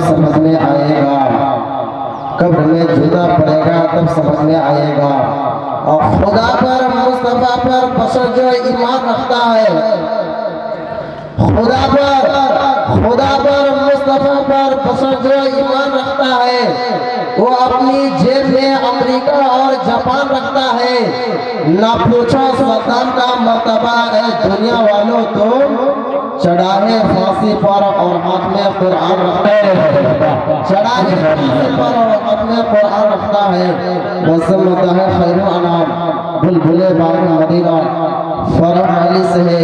समझ में आएगा, कब्र में जुदा पड़ेगा तब समझ में आएगा। और खुदा पर मुस्तफा पर बशर जो ईमान रखता है, खुदा पर मुस्तफा पर बशर जो ईमान रखता है, वो अपनी जेब में अमेरिका और जापान रखता है। ना पूछो सद्दाम का मर्तबा है, दुनिया वालों तुम चढ़ाए फांसी पर और हाथ में कुरान रखता है, चढ़ाए फांसी पर और हाथ में कुरान रखता है। बसमत है खैर अनाम बुलबुले बाग मदीना फरह अली से है,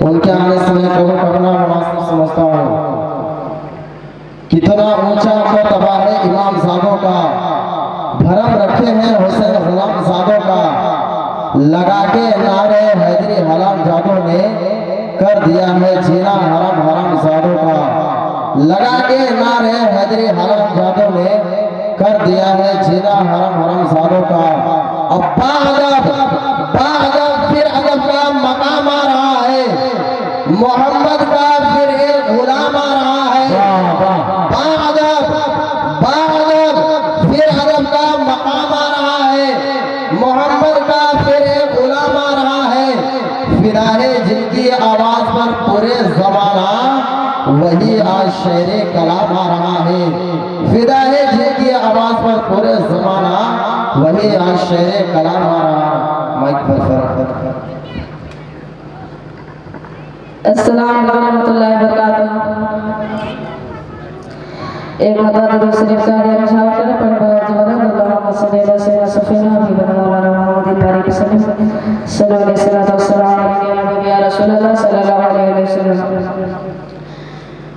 उनके आने से मैं कबूल करना मुनासिब समझता हूँ। कितना ऊंचा मर्तबा है इमाम साहबों का, भरम रखे हैं हुसैन गुलाम साहबों का, लगा के नारे हैदरी हराम जादों ने कर दिया है जीना हराम हराम जादों का, लगा के नारे हैदरी हराम जादों ने कर दिया है जीना हराम हराम जादों का। अब बागब फिर अदब का मकाम आ रहा है, मोहम्मद का फिर एक गुलाम आ रहा है। बागब फिर अदब का मकाम आ रहा है, मोहम्मद का फिर एक गुलाम आ रहा है। फिदा है जिनकी आवाज पर पूरे जमाना, वही आज शेरे कलाम आ रहा है। फिदा है जिनकी आवाज पर पूरे जमाना, वही आज शेरे कलाम आ रहा है। माइक पर अस्सलाम वालेकुम रहमतुल्लाहि व बरकातहू। एक मदद दूसरे कार्य में शामिल करें पढ़कर जवान अल्लाह सल्लल्लाहु अलैहि वसल्लम भी बनवाना मोहम्मद बारिक सल्लल्लाहु अलैहि वसल्लम या रसूल अल्लाह सल्लल्लाहु अलैहि वसल्लम।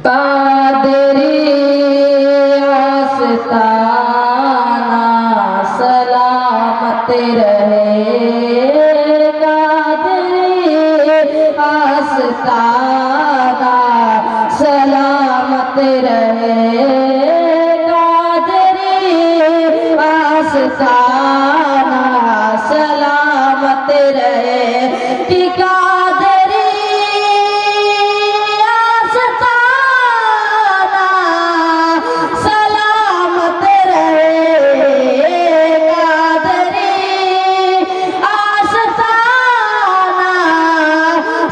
कादरी आस्ताना सलामत रहे, कादरी आस्ताना सलामत रहे, कादरी आस्ताना सलामत रहे, कि कादरी आस्ताना सलामत रहे, कादरी आस्ताना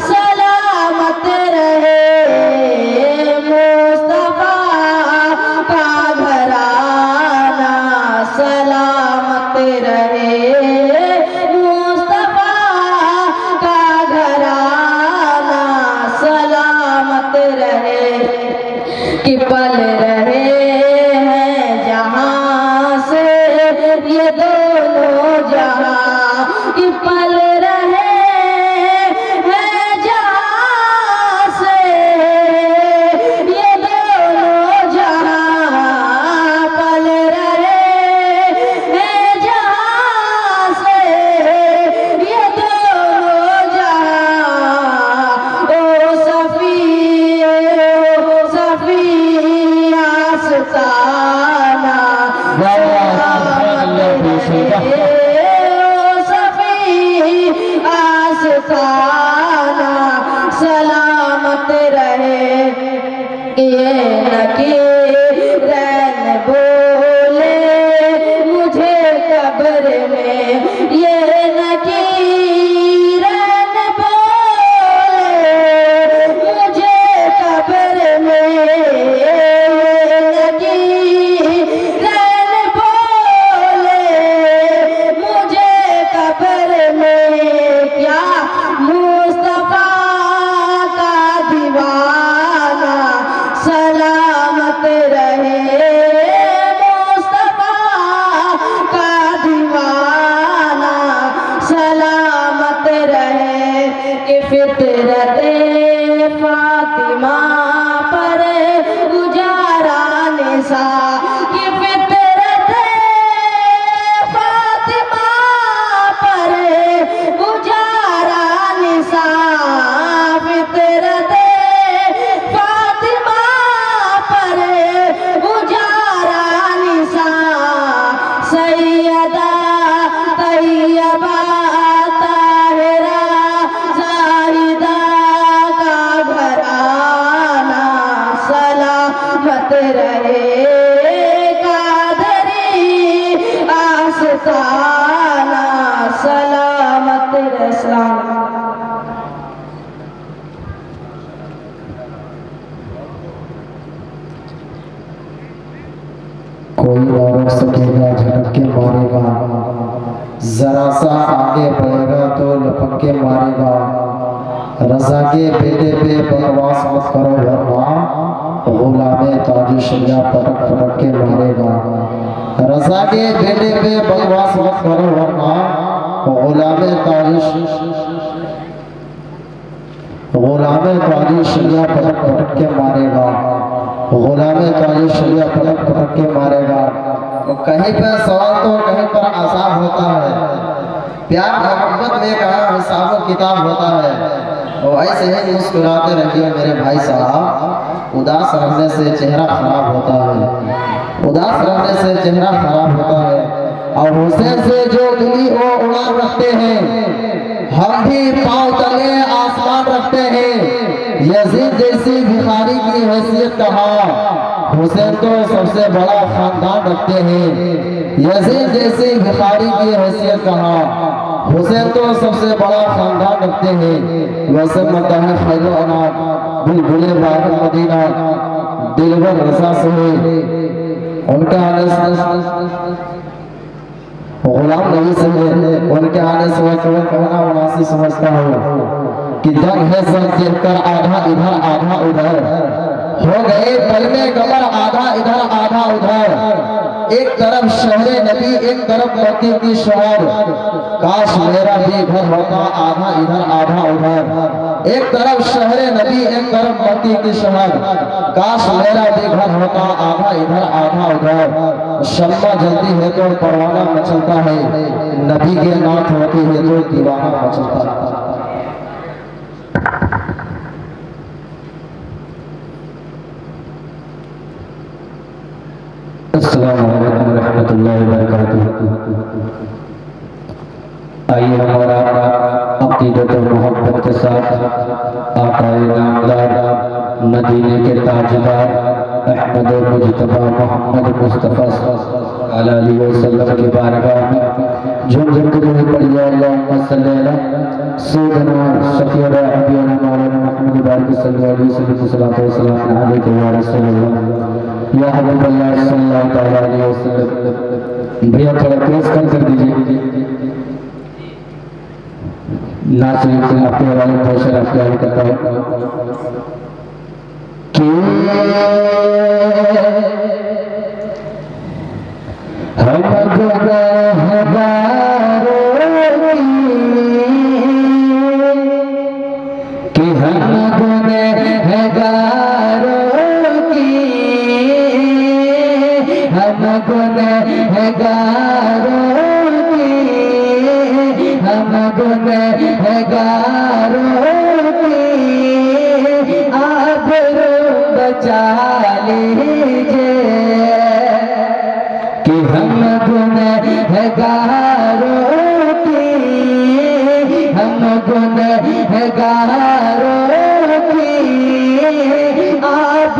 सलामत रहे। मुस्तफा का घराना सलामत रहे, मुस्तफा का घराना सलामत रहे, कि पल रहे हैं जहां से ये दोनों जहां, कि पल रहे हैं जहां से ये दोनों जहां, पल रहे हैं जहां से ये दोनों जहां। ओ सफी आस्ताना आस्ताना सलामत रहे, ये नकीरन बोले मुझे कब्र में, ये नकीरन बोले मुझे कब्र में, ये नकीरन बोले मुझे कब्र में, क्या मुस्तफा का दीवाना सलामत रहे, मुस्तफा का दीवाना सलामत रहे, कि फितरत फातिमा पर गुजारा निसा, कि फितरत फातिमा पर गुजारा निसा, फितरत फातिमा पर गुजारा निसा, सैयदा तैयबा ताहिरा जाहिदा का घराना सलामत रहे। रहेगा दरी आस्ताना सलामत रसलाम। कोई ना रोक सकेगा, झटक के मारेगा, जरा सा आगे बढ़ेगा तो लपक के मारेगा। रजा के बेटे पे बकवास मत करो वरना गुलामे ताजी शरिया पटक पटक के मारेगा। रजा के बेटे पे बकवास मत करो वरना गुलामे ताजी शरिया पटक पटक के मारेगा। गुलामे ताजी शरिया पटक पटक के मारेगा। तो कहीं पर सवाल तो कहीं पर आसाब होता है। प्यार मोहब्बत में कहा हिसाब किताब होता है। और ऐसे ही मुस्कुराते रहिए मेरे भाई साहब। उदास रहने से चेहरा खराब होता है, उदास रहने से चेहरा खराब होता है। और हुसैन से जो दिली वो उड़ान रखते हैं, हम भी पाँव तले आसमान रखते हैं। यजीद जैसी भिखारी की हैसियत कहा, हुसैन तो सबसे बड़ा खानदान रखते हैं। यजीद जैसी भिखारी की हैसियत कहा, हुसैन तो सबसे बड़ा खानदान रखते हैं। वैसे मत है खैरो अनार बुलबुले बाग मदीना दिलबर रसा से उनका गुलाम नबी से उनके आने से वह केवल कहना मुनासिब समझता हूँ कि जंग है सब देखकर आधा इधर आधा उधर हो गए पल में कमर, आधा इधर आधा उधर। एक तरफ शहरे नबी एक तरफ मक्के की शहर, काश मेरा भी घर होता आधा इधर आधा उधर। एक तरफ शहरे नबी एक तरफ मक्के की शहर, काश मेरा भी घर होता आधा इधर आधा उधर। शम्मा जलती है तो परवाना मचलता है, नबी के नाथ होती है तो दीवाना मचलता है। अस्सलामु अलैकुम रहमतुल्लाहि व बरकातुहू। आइए हमारा अक़ीदत और मोहब्बत के साथ आक़ाए नामदार मदीने के ताजदार अहमद मुज्तबा मोहम्मद मुस्तफ़ा सल्लल्लाहु अलैहि वसल्लम की बारगाह में झुम झुम के दुआ पढ़िए। अल्लाहुम्मा सल्ली अला सय्यिदना शफ़ीअना हबीबना मौलाना मुहम्मद बारिक सल्लल्लाहु अलैहि वसल्लम सल्लल्लाहु अलैहि व सल्लम या हबीब अल्लाह सल्लल्लाहु अलैहि वसल्लम। भैया थोड़ा तेज कर दीजिए। नासिर से आपके हवाले पोषण आपके हवाले करता है कि हम बचा लीजिए कि हम गुनहगारों की, हम गुनहगारों की आप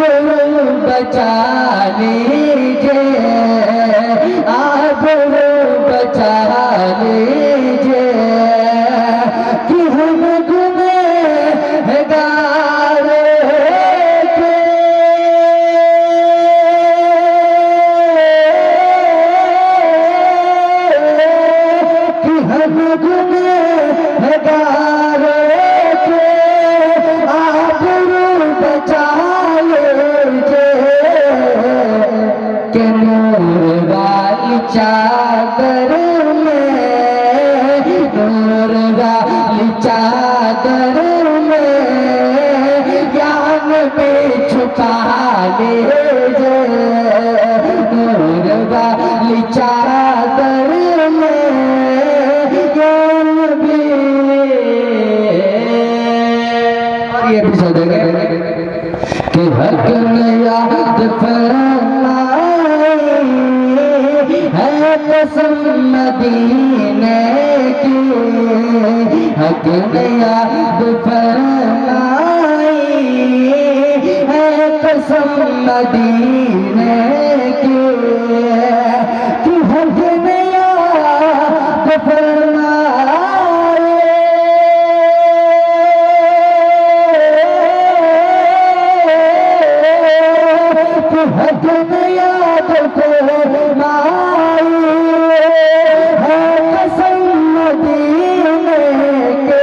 बचा लीजिए, आप बचा लीजिए कि हम चादर में, नूर वाली चादर में ज्ञान में छुपा लीजिए, नूर वाली चादर में ज्ञान भी। और ये भी सो देंगे कि हक में याद कसम मदीने की, हक में याद फरमाई है कसम मदीने की कि हमने याद फरमाए कि हमने याद फरमाए है कसम मदीने के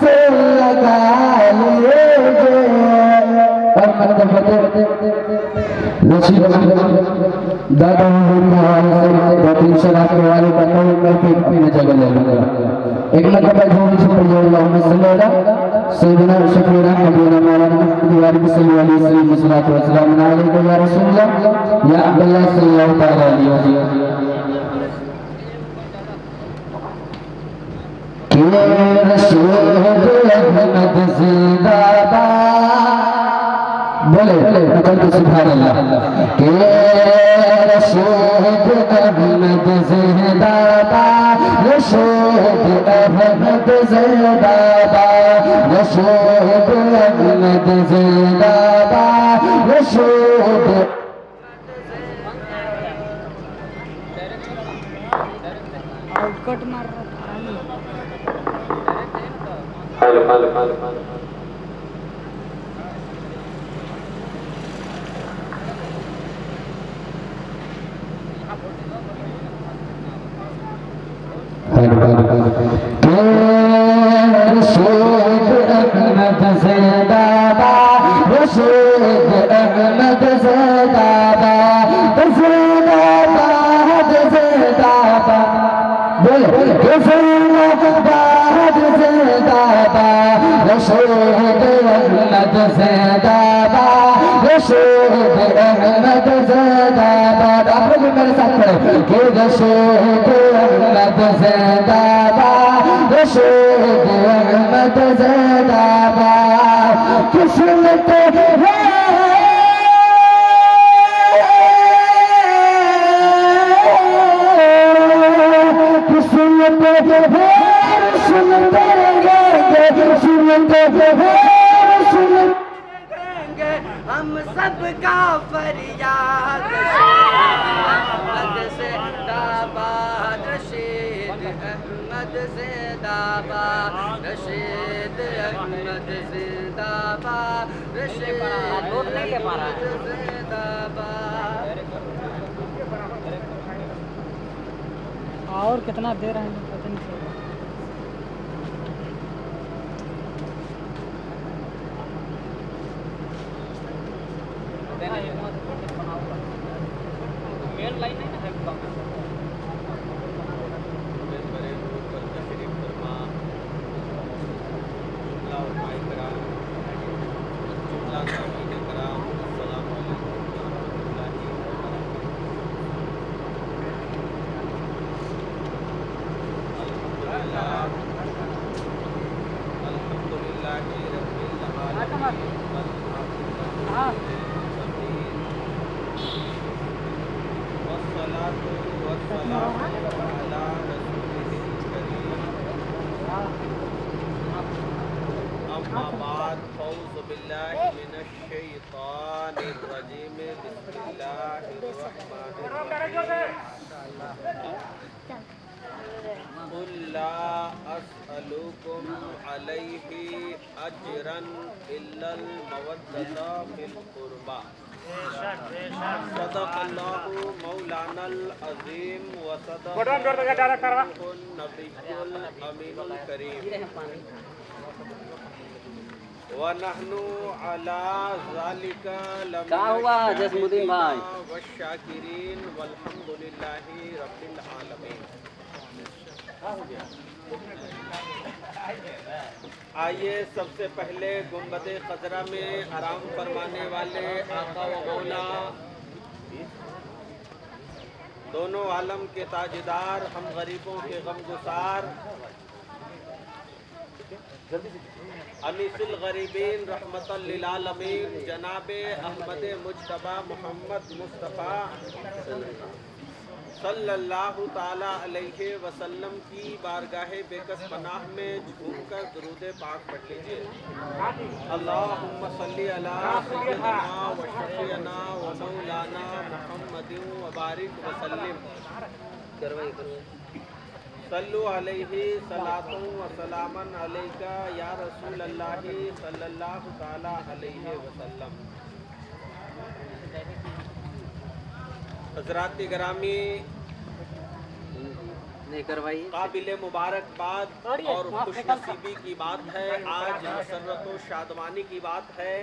से लगा लीजिए और नसीब दादा दो तीन शराब के वाले का मैं फिर अपनी जगह ले लूंगा एक मरतबा जोड़ी से पढ़िए अल्लाहुम्मा सल्ली अला सय्यिदना शफीना नबीना मौलाना मुहम्मद व आलिहि सल्लल्लाहु अलैहि वसल्लम अलैहि या रसूलल्लाह या अब्दुल्लाह सल्लल्लाहु तआला अलैहि वसल्लम के रसूल अहमद जिंदाबाद बोले मतलब सुभान अल्लाह के रसूल अहमद जिंदाबाद रसूल अहमद जिंदाबाद रसूल अहमद जिंदाबाद रसूल कट मार रसूल अहमद जिंदाबाद रसूल अहमद जिंदाबाद जिंदाबाद जिंदाबाद बोले जिंदाबाद जिंदाबाद रसूल अहमद जिंदाबाद रसूल अहमद जिंदाबाद आप लोग भी मेरे साथ पढ़ो कि रसूल अहमद जिंदाबाद रसूल अहमद जिंदाबाद किस्मत है किस्मत है सुनते हम सबका फरियाद अहमद जिंदाबाद रशीद अहमद जिंदाबाद रशीद अहमद जिंदाबाद रशीद अहमद जिंदाबाद। और कितना दे रहे हैं पता नहीं चल मेन लाइन नहीं है अजरन इल्लल मवद्दता फिल कुर्बा सदक़ल्लाहु मौलानल अज़ीम व सदक़ल्लाहु नबियुल अमीनुल करीम व नहनु अला ज़ालिका जसमुद्दीन भाई वश्शाकिरीन वल्हम्दुलिल्लाहि रब्बिल आलमीन। आइए सबसे पहले गुंबदे खजरा में आराम फरमाने वाले आका व मौला दोनों आलम के ताजदार हम गरीबों के गमगुसार अनीसुल गरीबीन रहमतल लिल आलमीन जनाब अहमद मुज्तबा मोहम्मद मुस्तफ़ा सल्लल्लाहु ताला अलैहि वसल्लम की बारगाह बेकस पनाह में झूमकर दुरूद पाक पढ़ लीजिए। अल्लाहुम्मा सल्ली अला सय्यिदना व शफीअना व मौलाना मुहम्मदिन व बारिक व सल्लिम सल्लु अलैहि सलातु व सलामन अलैका या रसूल अल्लाह सल्लल्लाहु ताला अलैहि वसल्लम। हज़रात गिरामी, काबिल मुबारकबाद और खुशनसीबी की बात है, आज मसरत व शादमानी की बात है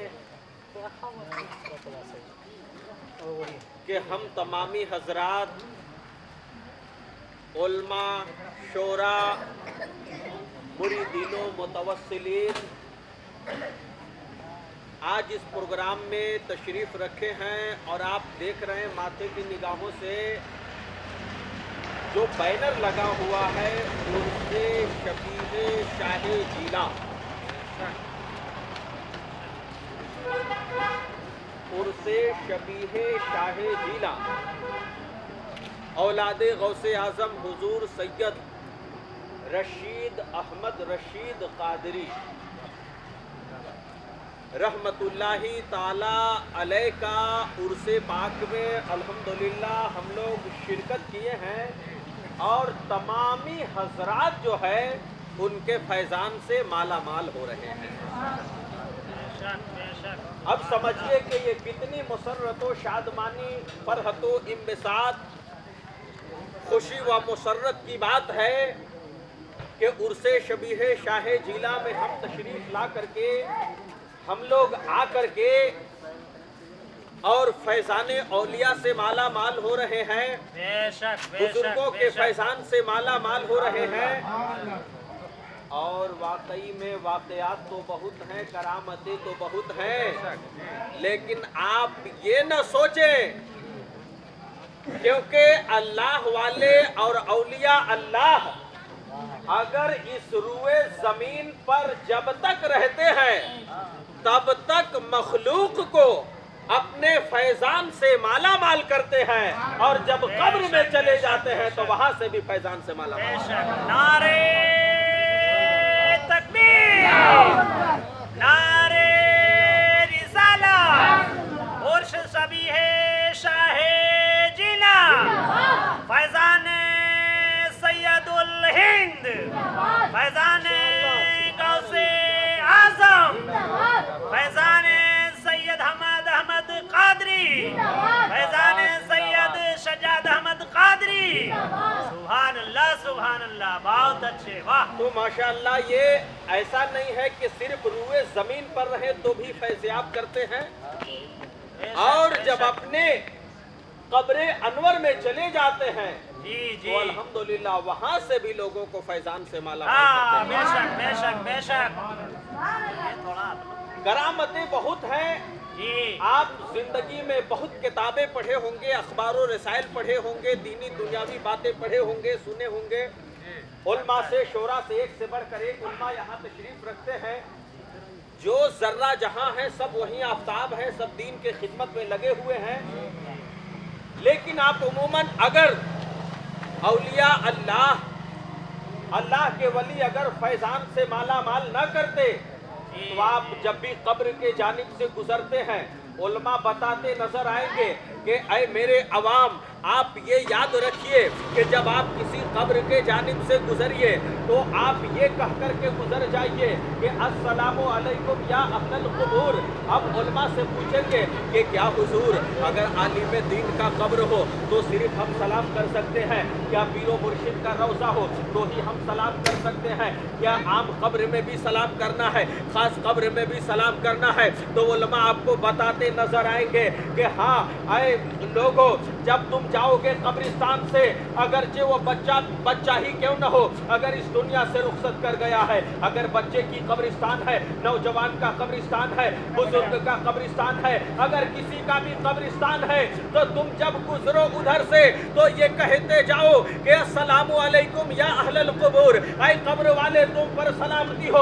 कि हम तमामी हजरात, उल्मा, शोरा, मुरीदीनों, मुतवस्सिलीन आज इस प्रोग्राम में तशरीफ़ रखे हैं और आप देख रहे हैं माथे की निगाहों से जो बैनर लगा हुआ है उनसे शबीहे शाहे जीला, उनसे शबीहे शाहे जीला औलादे गौसे आज़म हुजूर सैयद रशीद अहमद रशीद कादरी रहमतुल्लाही ताला अलैह का उर्से पाक में अल्हम्दुलिल्लाह हम लोग शिरकत किए हैं और तमामी हजरात जो है उनके फैज़ान से माला माल हो रहे हैं। अब समझिए कि ये कितनी मुसर्रत व शादमानी फरहत व इम्बिसात खुशी व मुसर्रत की बात है कि उर्से शबीहे शाहे जीला में हम तशरीफ़ ला करके हम लोग आ करके और फैज़ाने औलिया से माला माल हो रहे हैं, बुजुर्गों के फैज़ान से माला माल हो रहे हैं। और वाकई में वाक़यात तो बहुत हैं, करामतें तो बहुत हैं, लेकिन आप ये न सोचें क्योंकि अल्लाह वाले और औलिया अल्लाह अगर इस रुए ज़मीन पर जब तक रहते हैं तब तक मखलूक को अपने फैज़ान से माला माल करते हैं और जब कब्र में चले जाते हैं तो वहां से भी फैज़ान से माला माल। नारे तकबीर, नारे रिसालत, उर्श शबीहे शाहे जीना, फैज़ान सैयदुल हिंद, फैज़ान गौसे आज़म, फैज़ान सैयद हमाद अहमद कादरी, फैज़ान सैयद शजाद अहमद कादरी। सुभान अल्लाह, सुभान अल्लाह, बहुत अच्छे, वाह। तो माशाअल्लाह ये ऐसा नहीं है कि सिर्फ रुए जमीन पर रहे तो भी फैज़याब करते हैं, और जब अपने कब्रे अनवर में चले जाते हैं जी जी, तो अल्हम्दुलिल्लाह वहाँ से भी लोगों को फैज़ान से माला माल हाँ, करते हैं। बेशक बेशक बेशक। थोड़ा करामतें बहुत हैं। जी, आप जिंदगी में बहुत किताबें पढ़े होंगे, अखबार और रसाइल पढ़े होंगे, दीनी दुनियावी बातें पढ़े होंगे, सुने होंगे। उल्मा से शोरा से एक से बढ़कर एक उल्मा यहाँ तशरीफ रखते हैं। जो जर्रा जहाँ है सब वहीं आफ्ताब है, सब दीन के खिदमत में लगे हुए हैं। लेकिन आप उमूमन अगर औलिया अल्लाह के वली अगर फैज़ान से माला माल न करते तो आप जब भी कब्र के जानिब से गुजरते हैं उलमा बताते नजर आएंगे कि ऐ मेरे अवाम, आप ये याद रखिए कि जब आप किसी कब्र के जानिब से गुजरिए तो आप ये कह कर के गुजर जाइए कि अस्सलामु अलैकुम या अहलल कुबूर। अब उलमा से पूछेंगे कि क्या हुजूर अगर आलिम दीन का कब्र हो तो सिर्फ हम सलाम कर सकते हैं, क्या पीरो मुर्शिद का रौज़ा हो तो ही हम सलाम कर सकते हैं, क्या आम कब्र में भी सलाम करना है, ख़ास कब्र में भी सलाम करना है? तो उलमा आपको बताते नजर आएंगे कि हाँ ऐ लोगों, जब तुम जाओगे कब्रिस्तान से, अगरचे वो बच्चा ही क्यों न हो, अगर इस दुनिया से रुखसत कर गया है, अगर बच्चे की कब्रिस्तान है, नौजवान का कब्रिस्तान है, बुजुर्ग का कब्रिस्तान है, अगर किसी का भी कब्रिस्तान है, तो तुम जब गुजरो उधर से तो ये कहते जाओ कि अस्सलामु अलैकुम या अहलल कुबूर, ऐ कब्र वाले तुम पर सलामती हो।